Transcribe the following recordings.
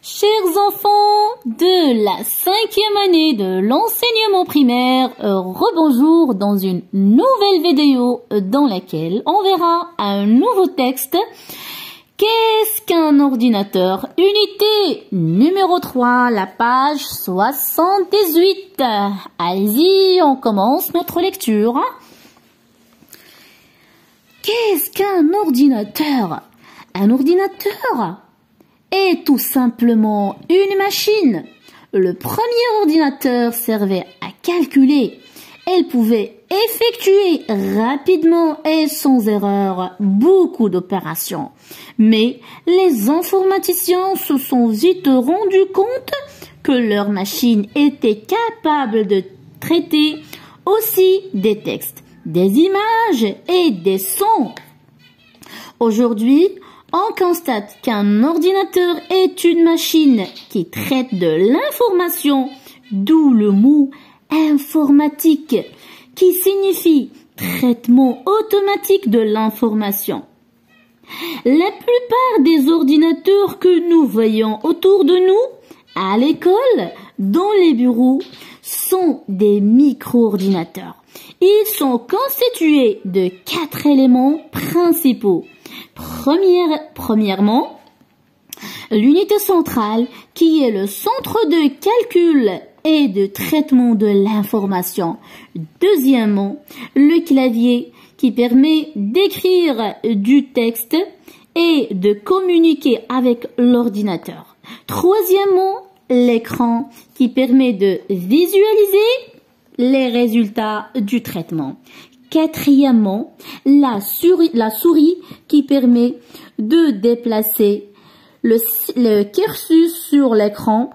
Chers enfants de la 5e année de l'enseignement primaire, rebonjour dans une nouvelle vidéo dans laquelle on verra un nouveau texte. Qu'est-ce qu'un ordinateur? Unité numéro 3, la page 78. Allez-y, on commence notre lecture. Qu'est-ce qu'un ordinateur? Un ordinateur est tout simplement une machine. Le premier ordinateur servait à calculer. Elle pouvait effectuer rapidement et sans erreur beaucoup d'opérations. Mais les informaticiens se sont vite rendus compte que leur machine était capable de traiter aussi des textes, des images et des sons. Aujourd'hui, on constate qu'un ordinateur est une machine qui traite de l'information, d'où le mot informatique, qui signifie traitement automatique de l'information. La plupart des ordinateurs que nous voyons autour de nous, à l'école, dans les bureaux, sont des micro-ordinateurs. Ils sont constitués de 4 éléments principaux. Premièrement, l'unité centrale qui est le centre de calcul et de traitement de l'information. Deuxièmement, le clavier qui permet d'écrire du texte et de communiquer avec l'ordinateur. Troisièmement, l'écran qui permet de visualiser les résultats du traitement. Quatrièmement, la souris qui permet de déplacer le curseur sur l'écran,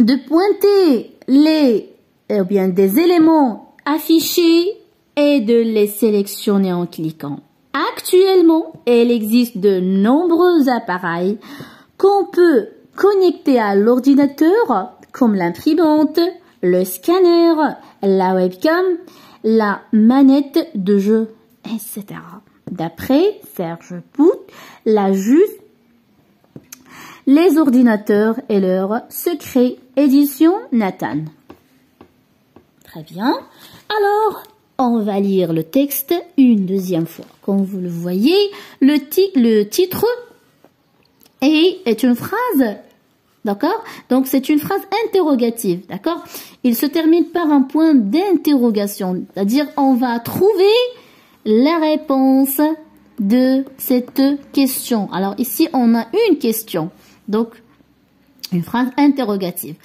de pointer des éléments affichés et de les sélectionner en cliquant. Actuellement, il existe de nombreux appareils qu'on peut connecter à l'ordinateur, comme l'imprimante, le scanner, la webcam, la manette de jeu, etc. D'après Serge Bout, les ordinateurs et leurs secrets, édition Nathan. Très bien. Alors, on va lire le texte une deuxième fois. Comme vous le voyez, le titre est une phrase. D'accord? Donc, c'est une phrase interrogative. D'accord? Il se termine par un point d'interrogation. C'est-à-dire, on va trouver la réponse de cette question. Alors, ici, on a une question. Donc, une phrase interrogative.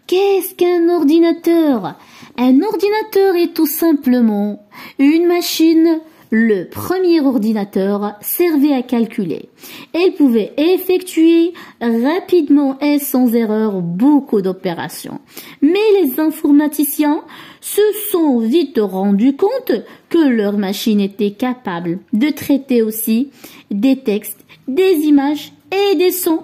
Qu'est-ce qu'un ordinateur? Un ordinateur est tout simplement une machine. Le premier ordinateur servait à calculer. Il pouvait effectuer rapidement et sans erreur beaucoup d'opérations. Mais les informaticiens se sont vite rendus compte que leur machine était capable de traiter aussi des textes, des images et des sons.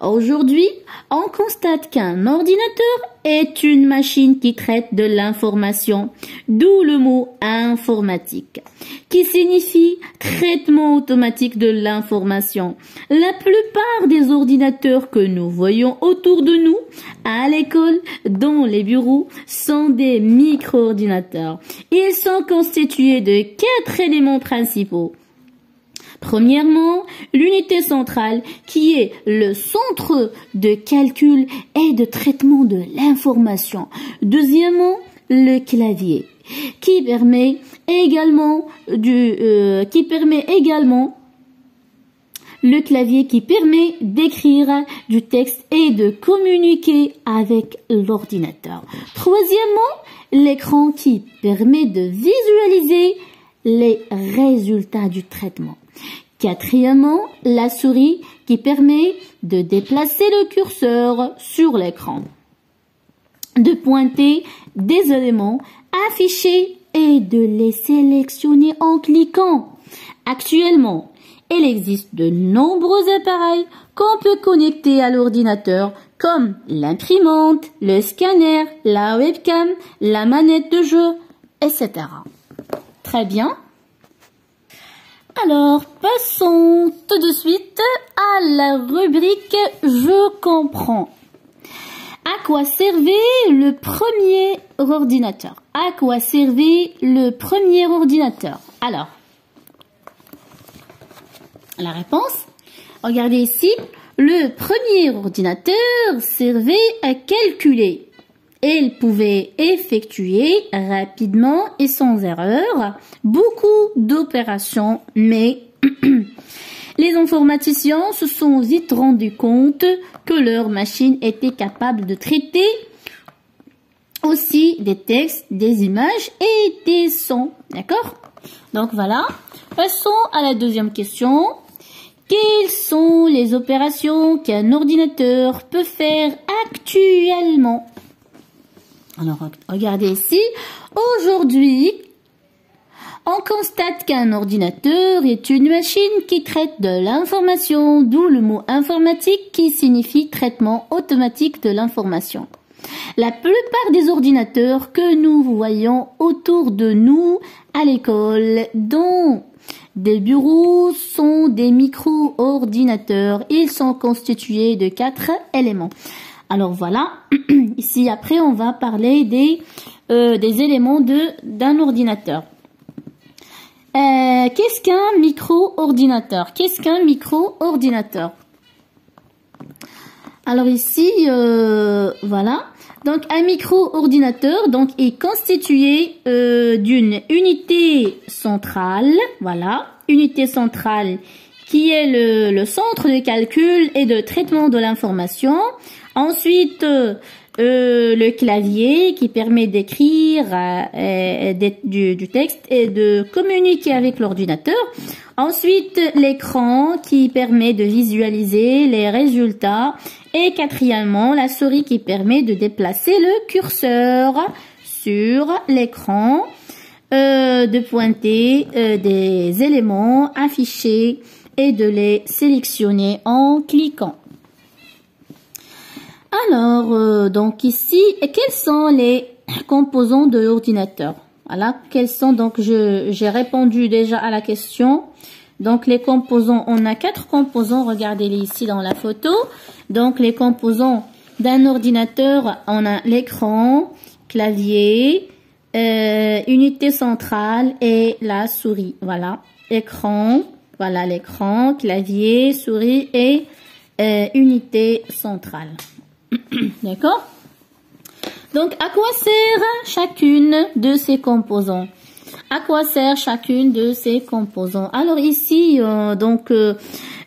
Aujourd'hui, on constate qu'un ordinateur est une machine qui traite de l'information, d'où le mot informatique, qui signifie traitement automatique de l'information. La plupart des ordinateurs que nous voyons autour de nous, à l'école, dans les bureaux, sont des micro-ordinateurs. Ils sont constitués de 4 éléments principaux. Premièrement, l'unité centrale qui est le centre de calcul et de traitement de l'information. Deuxièmement, le clavier qui permet également d'écrire du texte et de communiquer avec l'ordinateur. Troisièmement, l'écran qui permet de visualiser les résultats du traitement. Quatrièmement, la souris qui permet de déplacer le curseur sur l'écran, de pointer des éléments affichés et de les sélectionner en cliquant. Actuellement, il existe de nombreux appareils qu'on peut connecter à l'ordinateur comme l'imprimante, le scanner, la webcam, la manette de jeu, etc. Très bien. Alors, passons tout de suite à la rubrique « Je comprends ». À quoi servait le premier ordinateur? À quoi servait le premier ordinateur? Alors, la réponse, regardez ici, le premier ordinateur servait à calculer. Il pouvait effectuer rapidement et sans erreur beaucoup d'opérations, mais les informaticiens se sont vite rendus compte que leur machine était capable de traiter aussi des textes, des images et des sons. D'accord? Donc voilà. Passons à la deuxième question. Quelles sont les opérations qu'un ordinateur peut faire actuellement? Alors, regardez ici. Aujourd'hui, on constate qu'un ordinateur est une machine qui traite de l'information, d'où le mot informatique qui signifie traitement automatique de l'information. La plupart des ordinateurs que nous voyons autour de nous à l'école, dans des bureaux, sont des micro-ordinateurs. Ils sont constitués de 4 éléments. Alors voilà, ici après on va parler des éléments d'un ordinateur. Qu'est-ce qu'un micro-ordinateur? Qu'est-ce qu'un micro-ordinateur? Alors ici, voilà. Donc un micro-ordinateur est constitué d'une unité centrale, voilà, unité centrale qui est le centre de calcul et de traitement de l'information. Ensuite, le clavier qui permet d'écrire du texte et de communiquer avec l'ordinateur. Ensuite, l'écran qui permet de visualiser les résultats. Et quatrièmement, la souris qui permet de déplacer le curseur sur l'écran, de pointer des éléments affichés et de les sélectionner en cliquant. Alors, donc ici, quels sont les composants de l'ordinateur? Voilà, quels sont, donc j'ai répondu déjà à la question. Donc les composants, on a 4 composants, regardez-les ici dans la photo. Donc les composants d'un ordinateur, on a l'écran, clavier, unité centrale et la souris. Voilà, écran, voilà l'écran, clavier, souris et unité centrale. D'accord? Donc, à quoi sert chacune de ces composants? À quoi sert chacune de ces composants? Alors ici,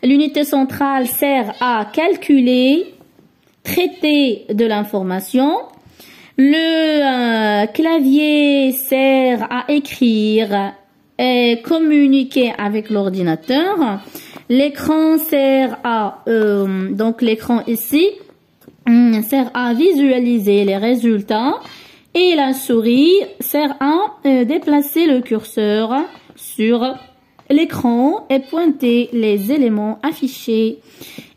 l'unité centrale sert à calculer, traiter de l'information. Le clavier sert à écrire et communiquer avec l'ordinateur. L'écran sert à, l'écran ici, sert à visualiser les résultats et la souris sert à déplacer le curseur sur l'écran et pointer les éléments affichés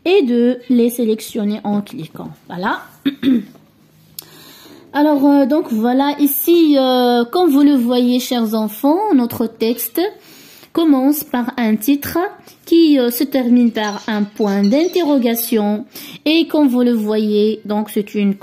et de les sélectionner en cliquant. Voilà. Alors, donc voilà, ici, comme vous le voyez, chers enfants, notre texte commence par un titre qui se termine par un point d'interrogation. Et comme vous le voyez, donc c'est une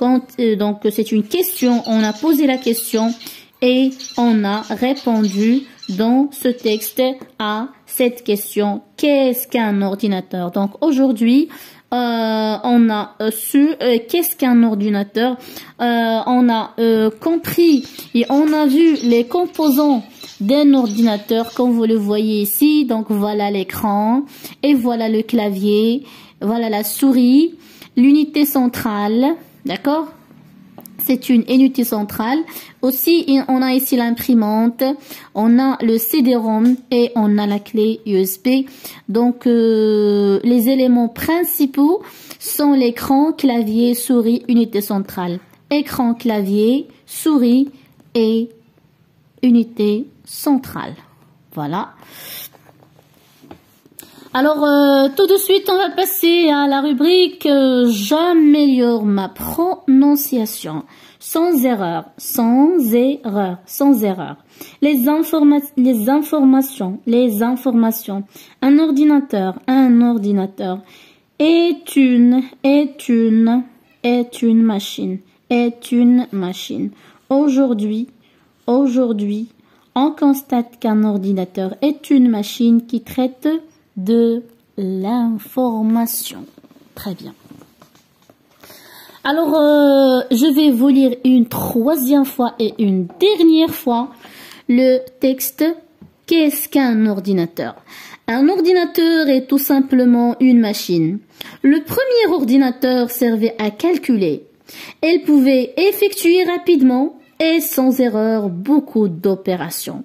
question. On a posé la question et on a répondu dans ce texte à cette question. Qu'est-ce qu'un ordinateur? Donc aujourd'hui, on a su qu'est-ce qu'un ordinateur. On a compris et on a vu les composants d'un ordinateur comme vous le voyez ici. Donc voilà l'écran et voilà le clavier, voilà la souris, l'unité centrale, d'accord? C'est une unité centrale. Aussi, on a ici l'imprimante, on a le CD-ROM et on a la clé USB. Donc, les éléments principaux sont l'écran, clavier, souris, unité centrale. Écran, clavier, souris et unité centrale. Voilà. Alors, tout de suite, on va passer à la rubrique j'améliore ma prononciation. Sans erreur, sans erreur, sans erreur. Les informations. Un ordinateur est une machine. Aujourd'hui, on constate qu'un ordinateur est une machine qui traite de l'information. Très bien. Alors, je vais vous lire une troisième fois et une dernière fois le texte. Qu'est-ce qu'un ordinateur? Un ordinateur est tout simplement une machine. Le premier ordinateur servait à calculer. Elle pouvait effectuer rapidement et sans erreur beaucoup d'opérations.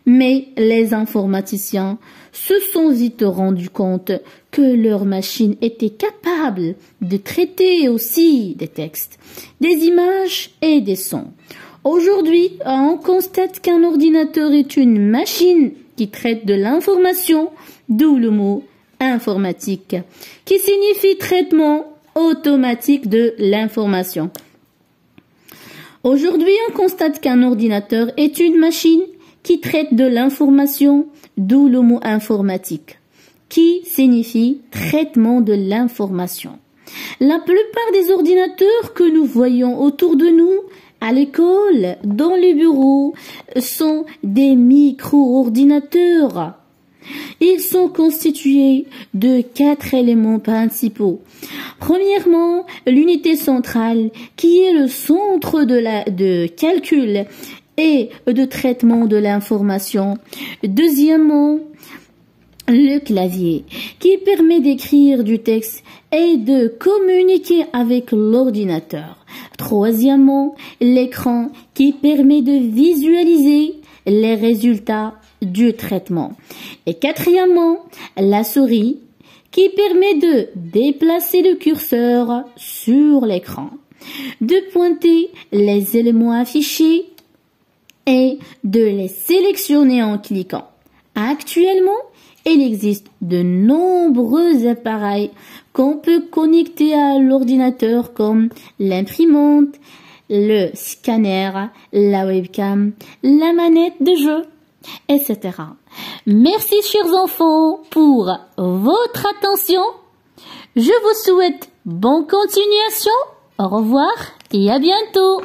Mais les informaticiens se sont vite rendus compte que leur machine était capable de traiter aussi des textes, des images et des sons. Aujourd'hui, on constate qu'un ordinateur est une machine qui traite de l'information, d'où le mot informatique, qui signifie traitement automatique de l'information. Aujourd'hui, on constate qu'un ordinateur est une machine qui traite de l'information, d'où le mot informatique, qui signifie traitement de l'information. La plupart des ordinateurs que nous voyons autour de nous, à l'école, dans les bureaux, sont des micro-ordinateurs. Ils sont constitués de 4 éléments principaux. Premièrement, l'unité centrale, qui est le centre de calcul et de traitement de l'information. Deuxièmement, le clavier, qui permet d'écrire du texte et de communiquer avec l'ordinateur. Troisièmement, l'écran, qui permet de visualiser les résultats du traitement. Et quatrièmement, la souris, qui permet de déplacer le curseur sur l'écran, de pointer les éléments affichés et de les sélectionner en cliquant. Actuellement, il existe de nombreux appareils qu'on peut connecter à l'ordinateur comme l'imprimante, le scanner, la webcam, la manette de jeu, etc. Merci chers enfants pour votre attention. Je vous souhaite bonne continuation. Au revoir et à bientôt.